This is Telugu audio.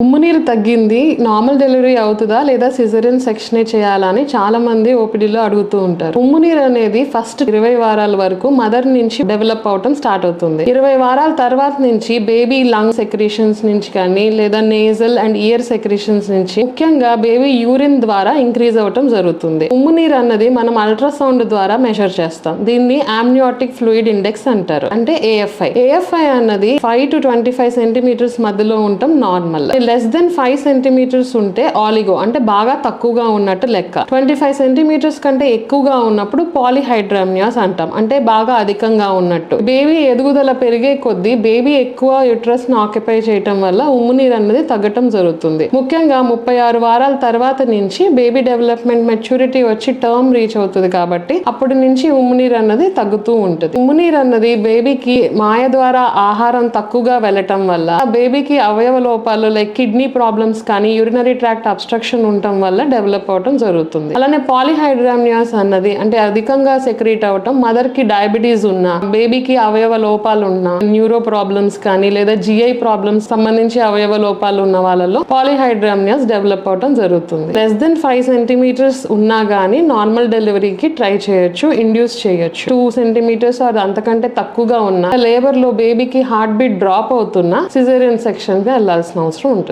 ఉమ్మునీరు తగ్గింది నార్మల్ డెలివరీ అవుతుందా లేదా సిజేరియన్ సెక్షనే చేయాలా అని చాలా మంది ఓపీడీలో అడుగుతూ ఉంటారు. ఉమ్మునీరు అనేది ఫస్ట్ 20 వారాల వరకు మదర్ నుంచి డెవలప్ అవటం స్టార్ట్ అవుతుంది. 20 వారాల తర్వాత నుంచి బేబీ లంగ్ సెక్రీషన్స్ నుంచి కానీ లేదా నేజల్ అండ్ ఇయర్ సెక్రీషన్స్ నుంచి ముఖ్యంగా బేబీ యూరిన్ ద్వారా ఇంక్రీజ్ అవటం జరుగుతుంది. ఉమ్మునీరు అన్నది మనం అల్ట్రాసౌండ్ ద్వారా మెజర్ చేస్తాం. దీన్ని ఆమ్నియాటిక్ ఫ్లూయిడ్ ఇండెక్స్ అంటారు, అంటే AFI. AFI అన్నది 5 to 25 సెంటీమీటర్స్ మధ్యలో ఉండటం నార్మల్. లెస్ దెన్ 5 సెంటీమీటర్స్ ఉంటే ఆలిగో, అంటే బాగా తక్కువగా ఉన్నట్టు లెక్క. 25 సెంటీమీటర్స్ కంటే ఎక్కువగా ఉన్నప్పుడు పాలిహైడ్రామియాస్ అంటాం, అంటే బాగా అధికంగా ఉన్నట్టు. బేబీ ఎదుగుదల పెరిగే కొద్దీ బేబీ ఎక్కువ యుట్రస్ ను ఆక్యుపై చేయటం వల్ల ఉమ్మునీరు అనేది తగ్గటం జరుగుతుంది. ముఖ్యంగా 36 వారాల తర్వాత నుంచి బేబీ డెవలప్మెంట్ మెచ్యూరిటీ వచ్చి టర్మ్ రీచ్ అవుతుంది కాబట్టి అప్పటి నుంచి ఉమ్మునీరు అన్నది తగ్గుతూ ఉంటుంది. ఉమ్మునీరు అన్నది బేబీకి మాయ ద్వారా ఆహారం తక్కువగా వెళ్ళటం వల్ల బేబీకి అవయవ లోపాలు లైక్ కిడ్నీ ప్రాబ్లమ్స్ కానీ యూరినరీ ట్రాక్ట్ అబ్స్ట్రక్షన్ ఉండటం వల్ల డెవలప్ అవటం జరుగుతుంది. అలానే పాలిహైడ్రామియాస్ అన్నది అంటే అధికంగా సెక్రీట్ అవటం మదర్ కి డయాబెటీస్ ఉన్నా, బేబీకి అవయవ లోపాలు ఉన్నా, న్యూరో ప్రాబ్లమ్స్ కానీ లేదా GI ప్రాబ్లమ్స్ సంబంధించి అవయవ లోపాలు ఉన్న వాళ్ళలో పాలిహైడ్రామియాస్ డెవలప్ అవటం జరుగుతుంది. లెస్ దెన్ 5 సెంటీమీటర్స్ ఉన్నా గానీ నార్మల్ డెలివరీకి ట్రై చేయొచ్చు, ఇండ్యూస్ చేయొచ్చు. 2 సెంటీమీటర్స్ అంతకంటే తక్కువగా ఉన్నా, లేబర్ లో బేబీకి హార్ట్ బీట్ డ్రాప్ అవుతున్నా సిజేరియన్ సెక్షన్ కి వెళ్లాల్సిన అవసరం ఉంటుంది.